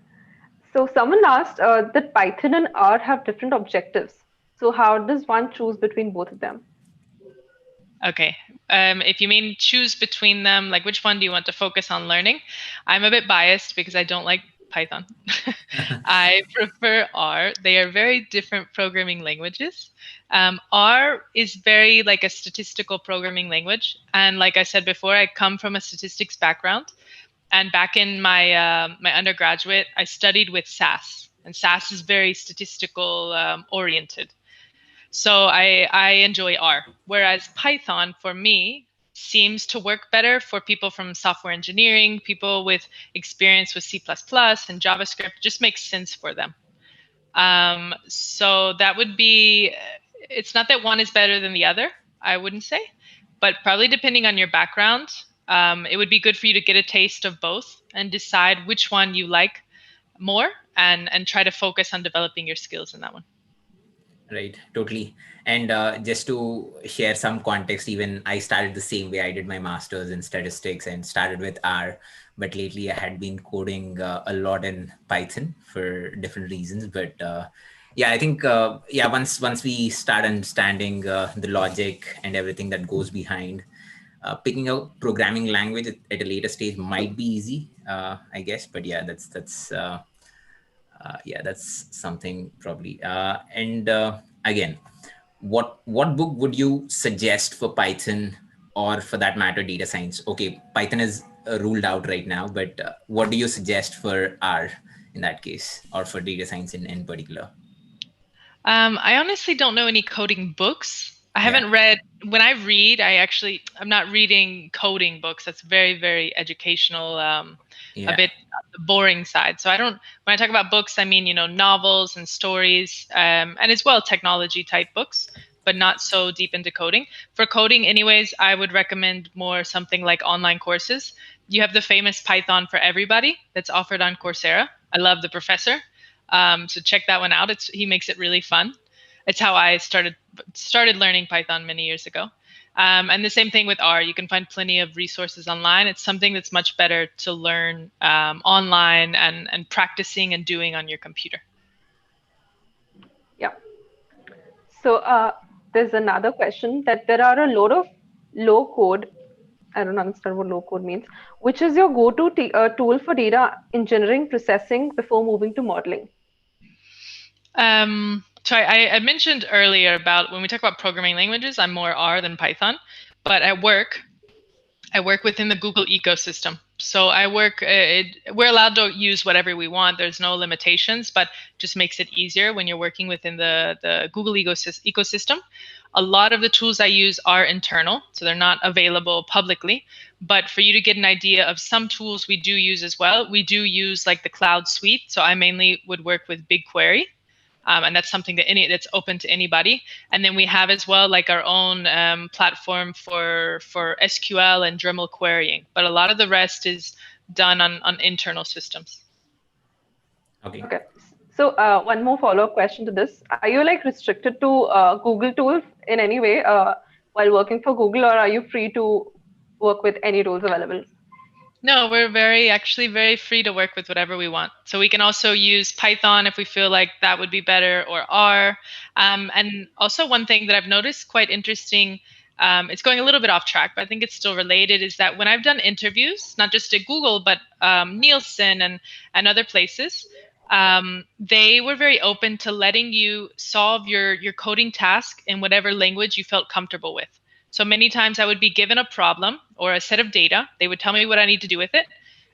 So, someone asked that Python and R have different objectives. So, how does one choose between both of them? Okay. If you mean choose between them, like which one do you want to focus on learning? I'm a bit biased because I don't like Python. I prefer R. They are very different programming languages. R is very like a statistical programming language. And like I said before, I come from a statistics background. And back in my undergraduate, I studied with SAS. And SAS is very statistical oriented. So I enjoy R. Whereas Python for me seems to work better for people from software engineering, people with experience with C++ and JavaScript. It just makes sense for them. So that would be, it's not that one is better than the other, I wouldn't say, but probably depending on your background, it would be good for you to get a taste of both and decide which one you like more, and try to focus on developing your skills in that one. Right, totally. And just to share some context, even I started the same way. I did my master's in statistics and started with R, but lately I had been coding a lot in Python for different reasons. But yeah, I think yeah, once we start understanding the logic and everything that goes behind, picking a programming language at a later stage might be easy, I guess. But yeah, that's something probably. And again, what book would you suggest for Python, or for that matter data science? Okay, Python is ruled out right now, but what do you suggest for R in that case, or for data science in particular? I honestly don't know any coding books. I Yeah. haven't read, when I read, I'm not reading coding books. That's very, very educational, a Yeah. bit the boring side. So I don't, when I talk about books, I mean, novels and stories, and as well technology type books, but not so deep into coding. For coding, anyways, I would recommend more something like online courses. You have the famous Python for Everybody that's offered on Coursera. I love the professor. So check that one out. He makes it really fun. It's how I started learning Python many years ago. And the same thing with R. You can find plenty of resources online. It's something that's much better to learn online and practicing and doing on your computer. Yeah. So there's another question that there are a lot of low code. I don't understand what low code means. Which is your go-to tool for data engineering processing before moving to modeling? So I mentioned earlier about when we talk about programming languages, I'm more R than Python. But at work, I work within the Google ecosystem. So we're allowed to use whatever we want. There's no limitations, but just makes it easier when you're working within the Google ecosystem. A lot of the tools I use are internal, so they're not available publicly. But for you to get an idea of some tools we do use as well, we do use like the cloud suite. So I mainly would work with BigQuery, and that's something that's open to anybody. And then we have as well like our own platform for SQL and Dremel querying. But a lot of the rest is done on internal systems. Okay. Okay. So one more follow-up question to this. Are you like restricted to Google tools in any way while working for Google, or are you free to work with any tools available? No, we're actually very free to work with whatever we want. So we can also use Python if we feel like that would be better, or R. And also one thing that I've noticed quite interesting, it's going a little bit off track, but I think it's still related, is that when I've done interviews, not just at Google, but Nielsen and other places, they were very open to letting you solve your coding task in whatever language you felt comfortable with. So many times I would be given a problem or a set of data. They would tell me what I need to do with it.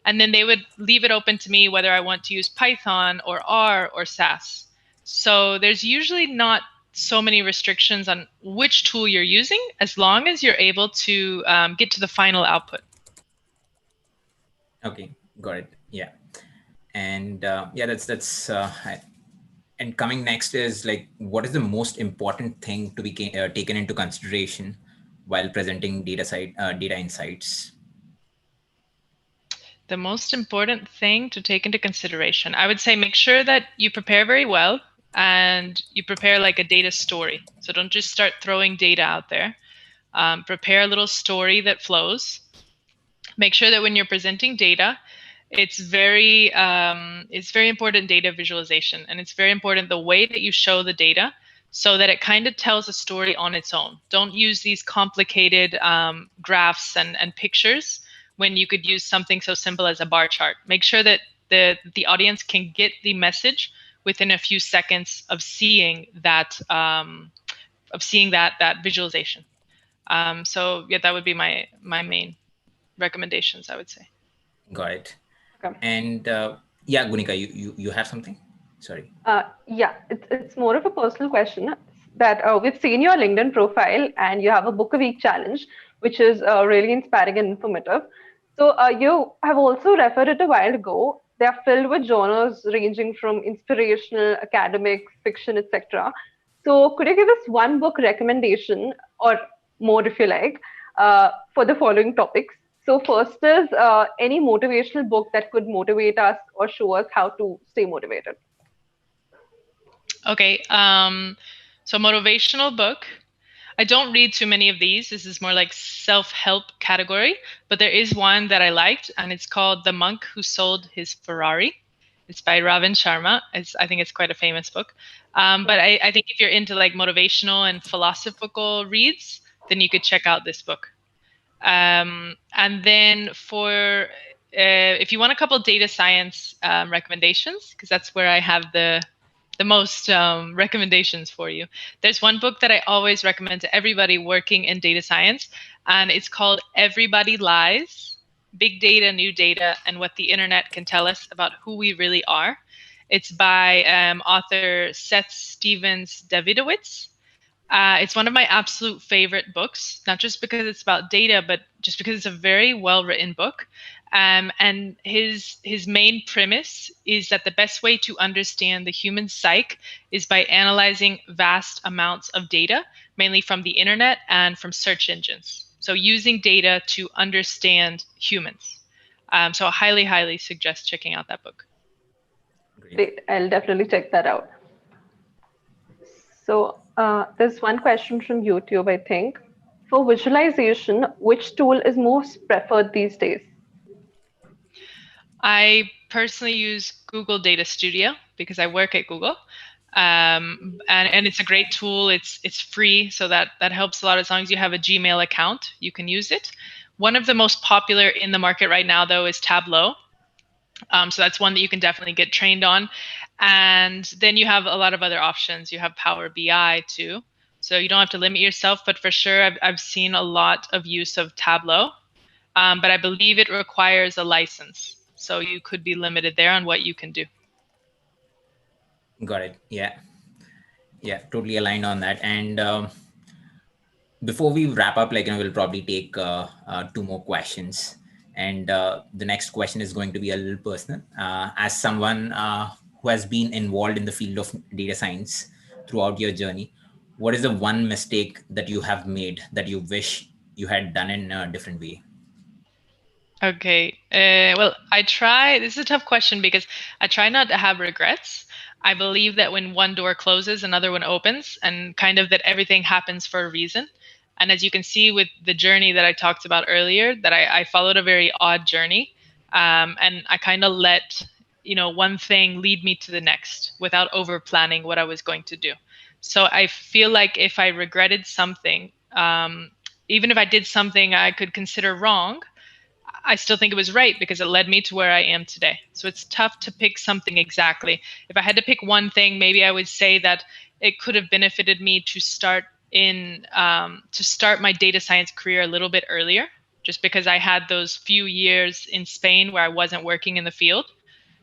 And then they would leave it open to me whether I want to use Python or R or SAS. So there's usually not so many restrictions on which tool you're using, as long as you're able to get to the final output. Okay, got it. Yeah. And yeah, that's and coming next is like, what is the most important thing to be taken into consideration while presenting data insights? The most important thing to take into consideration, I would say, make sure that you prepare very well and you prepare like a data story. So don't just start throwing data out there. Prepare a little story that flows. Make sure that when you're presenting data, it's very important data visualization, and it's very important the way that you show the data, so that it kind of tells a story on its own. Don't use these complicated graphs and pictures when you could use something so simple as a bar chart. Make sure that the audience can get the message within a few seconds of seeing that visualization. So yeah, that would be my main recommendations, I would say. Got it. Okay. And yeah, Gunika, you have something? Sorry. Yeah, it's more of a personal question that we've seen your LinkedIn profile and you have a book a week challenge, which is really inspiring and informative. So you have also referred it a while ago. They are filled with genres ranging from inspirational, academic, fiction, etc. So could you give us one book recommendation, or more if you like, for the following topics? So first is any motivational book that could motivate us or show us how to stay motivated. Okay. So motivational book. I don't read too many of these. This is more like self-help category, but there is one that I liked, and it's called The Monk Who Sold His Ferrari. It's by Ravan Sharma. I think it's quite a famous book. But I think if you're into like motivational and philosophical reads, then you could check out this book. And then for if you want a couple data science recommendations, because that's where I have most recommendations for you. There's one book that I always recommend to everybody working in data science, and it's called Everybody Lies: Big Data, New Data, and What the Internet Can Tell Us About Who We Really Are. It's by author Seth Stevens Davidowitz. It's one of my absolute favorite books, not just because it's about data, but just because it's a very well written book. And his main premise is that the best way to understand the human psyche is by analyzing vast amounts of data, mainly from the internet and from search engines. So using data to understand humans. So I highly, highly suggest checking out that book. Great. Great. I'll definitely check that out. So there's one question from YouTube, I think. For visualization, which tool is most preferred these days? I personally use Google Data Studio because I work at Google. And it's a great tool. It's free, so that helps a lot. As long as you have a Gmail account, you can use it. One of the most popular in the market right now, though, is Tableau. So that's one that you can definitely get trained on. And then you have a lot of other options. You have Power BI too. So you don't have to limit yourself, but for sure, I've seen a lot of use of Tableau. But I believe it requires a license. So you could be limited there on what you can do. Got it. Yeah. Yeah, totally aligned on that. And before we wrap up, we'll probably take two more questions. And the next question is going to be a little personal. As someone who has been involved in the field of data science throughout your journey, what is the one mistake that you have made that you wish you had done in a different way? Okay. Well, this is a tough question because I try not to have regrets. I believe that when one door closes, another one opens, and kind of that everything happens for a reason. And as you can see with the journey that I talked about earlier, that I followed a very odd journey. And I kind of let, one thing lead me to the next without over planning what I was going to do. So I feel like if I regretted something, even if I did something I could consider wrong, I still think it was right because it led me to where I am today. So it's tough to pick something exactly. If I had to pick one thing, maybe I would say that it could have benefited me to start my data science career a little bit earlier, just because I had those few years in Spain where I wasn't working in the field.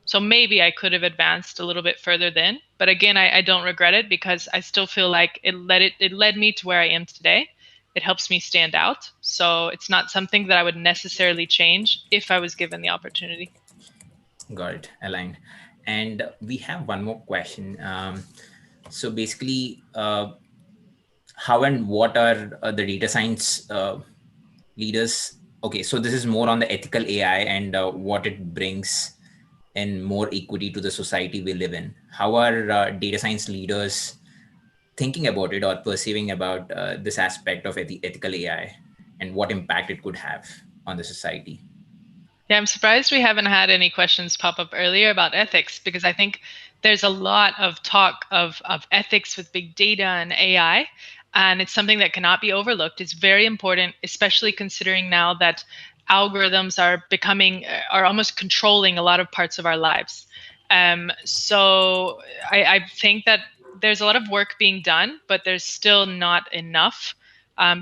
So maybe I could have advanced a little bit further then. But again, I don't regret it because I still feel like it led me to where I am today. It helps me stand out. So it's not something that I would necessarily change if I was given the opportunity. Got it. Aligned. And we have one more question. So basically, how and what are the data science leaders? Okay, so this is more on the ethical AI and what it brings and more equity to the society we live in. How are data science leaders thinking about it or perceiving about this aspect of ethical AI and what impact it could have on the society? Yeah, I'm surprised we haven't had any questions pop up earlier about ethics because I think there's a lot of talk of ethics with big data and AI, and it's something that cannot be overlooked. It's very important, especially considering now that algorithms are almost controlling a lot of parts of our lives. So I think that there's a lot of work being done, but there's still not enough.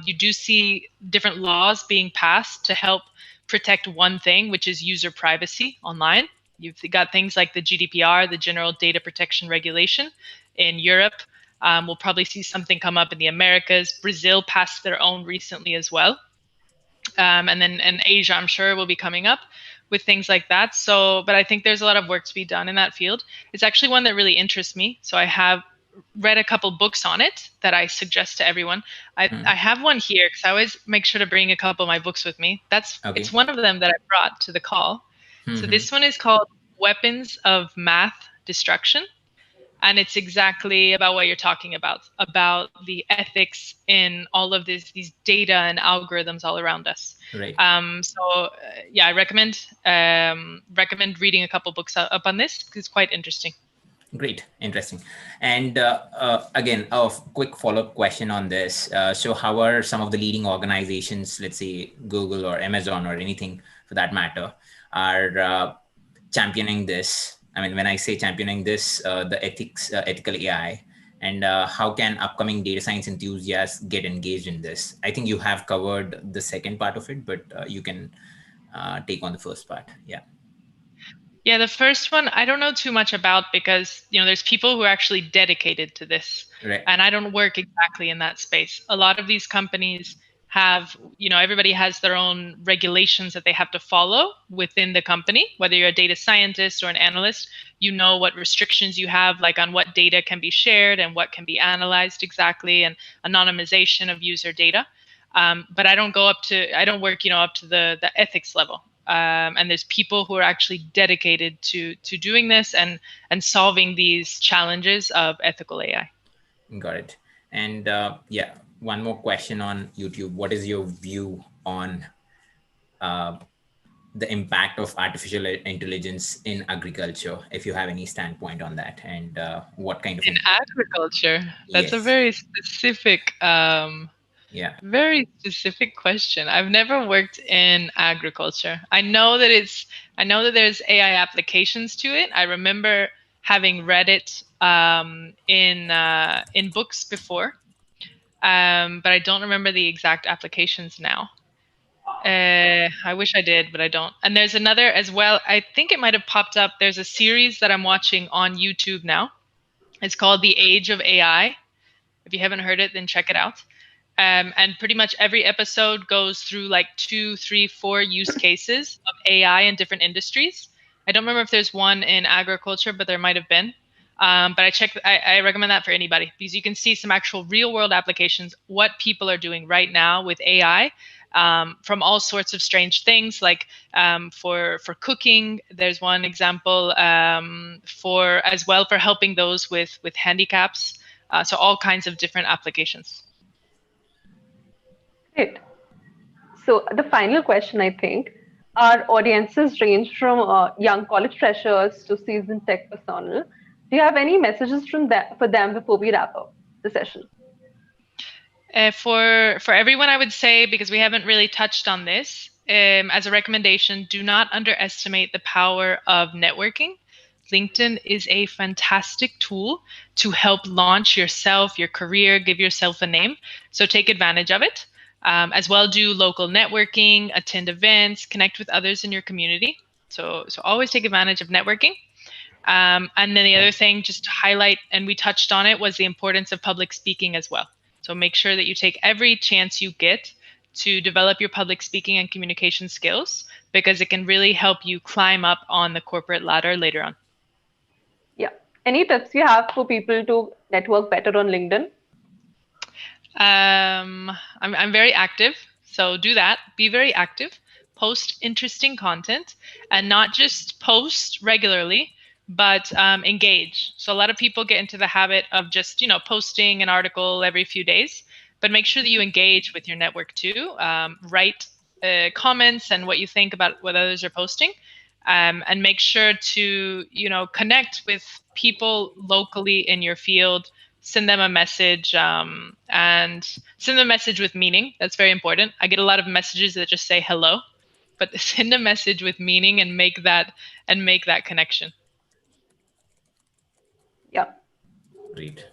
You do see different laws being passed to help protect one thing, which is user privacy online. You've got things like the GDPR, the General Data Protection Regulation in Europe. We'll probably see something come up in the Americas. Brazil passed their own recently as well. And then in Asia, I'm sure will be coming up with things like that. So, but I think there's a lot of work to be done in that field. It's actually one that really interests me. So I have read a couple books on it that I suggest to everyone. I have one here because I always make sure to bring a couple of my books with me. Okay. It's one of them that I brought to the call. So this one is called Weapons of Math Destruction. And it's exactly about what you're talking about the ethics in all of these data and algorithms all around us. Right. Yeah, I recommend reading a couple books up on this because it's quite interesting. Great, interesting. And again, a quick follow-up question on this. So how are some of the leading organizations, let's say Google or Amazon or anything for that matter, are championing this I mean, when I say championing this, the ethical AI, and how can upcoming data science enthusiasts get engaged in this? I think you have covered the second part of it, but you can take on the first part. Yeah. Yeah, the first one I don't know too much about because, there's people who are actually dedicated to this, Right. and I don't work exactly in that space. A lot of these companies have, everybody has their own regulations that they have to follow within the company. Whether you're a data scientist or an analyst, you know what restrictions you have, like on what data can be shared and what can be analyzed exactly, and anonymization of user data. But I don't work, up to the ethics level. And there's people who are actually dedicated to doing this and solving these challenges of ethical AI. Got it. And yeah, one more question on YouTube. What is your view on uh, the impact of artificial intelligence in agriculture? If you have any standpoint on that, and what kind of In agriculture, that's a yes, yeah, very specific question. I've never worked in agriculture. I know that there's AI applications to it. I remember having read it in books before, but I don't remember the exact applications now. I wish I did, but I don't. And there's another as well. I think it might have popped up. There's a series that I'm watching on YouTube now. It's called The Age of AI. If you haven't heard it, then check it out. And pretty much every episode goes through like 2, 3, 4 use cases of AI in different industries. I don't remember if there's one in agriculture, but there might have been. But I recommend that for anybody because you can see some actual real world applications, what people are doing right now with AI, from all sorts of strange things, like for cooking. There's one example, for as well for helping those with handicaps. So all kinds of different applications. Great. So the final question, I think, our audiences range from young college freshers to seasoned tech personnel. Do you have any messages for them before we wrap up the session? For everyone, I would say, because we haven't really touched on this, as a recommendation, do not underestimate the power of networking. LinkedIn is a fantastic tool to help launch yourself, your career, give yourself a name. So take advantage of it. As well, do local networking, attend events, connect with others in your community. So always take advantage of networking. And then the other thing, just to highlight, and we touched on it, was the importance of public speaking as well. So make sure that you take every chance you get to develop your public speaking and communication skills, because it can really help you climb up on the corporate ladder later on. Yeah. Any tips you have for people to network better on LinkedIn? I'm very active, so do that. Be very active. Post interesting content, and not just post regularly, but engage. So a lot of people get into the habit of just posting an article every few days, but make sure that you engage with your network too. Write comments and what you think about what others are posting, and make sure to connect with people locally in your field. Send them a message, and send them a message with meaning. That's very important. I get a lot of messages that just say hello, but send a message with meaning and make that connection. Yeah. great.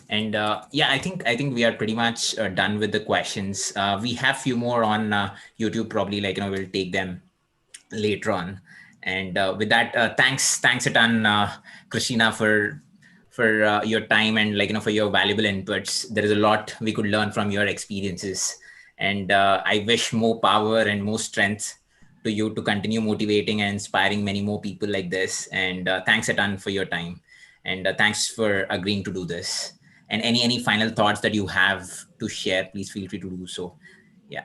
And yeah, I think we are pretty much done with the questions. We have few more on YouTube. Probably, like, we'll take them later on. And with that, thanks a ton, Christina, for your time, and, like, for your valuable inputs. There is a lot we could learn from your experiences, and I wish more power and more strength to you to continue motivating and inspiring many more people like this. And thanks a ton for your time, and thanks for agreeing to do this. And any final thoughts that you have to share, please feel free to do so. Yeah.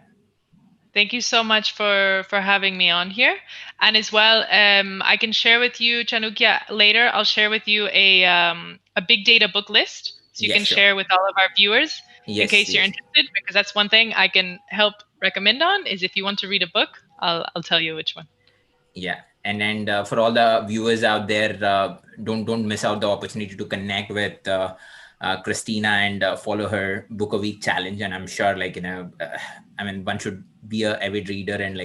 Thank you so much for having me on here. And as well, I can share with you, Chanukya, later. I'll share with you a big data book list, so you Yes, can sure. share with all of our viewers in Yes, case you're yes. interested. Because that's one thing I can help recommend on, is if you want to read a book, I'll tell you which one. Yeah. And for all the viewers out there, don't miss out the opportunity to connect with Christina and follow her book a week challenge. And I'm sure, like, one should be a avid reader, and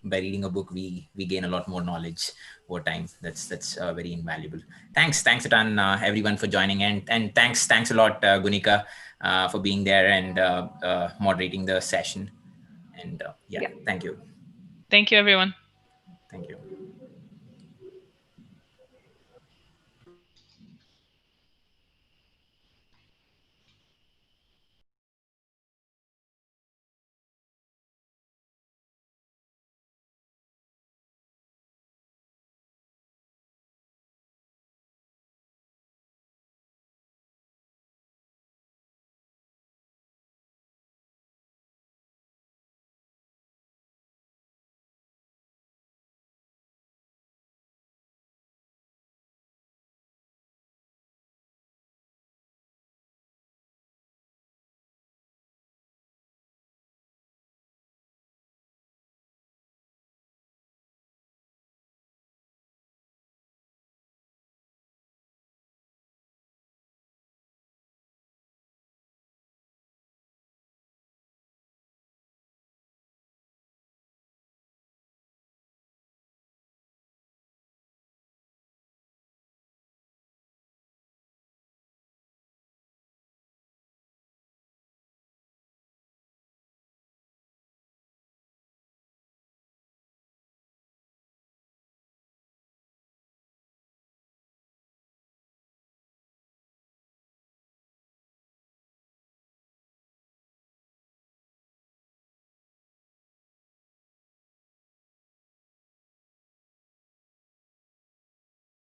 by reading a book, we gain a lot more knowledge over time. That's very invaluable. Thanks a ton, everyone, for joining, and thanks a lot, Gunika, for being there and moderating the session. And Yeah. thank you. Thank you, everyone. Thank you.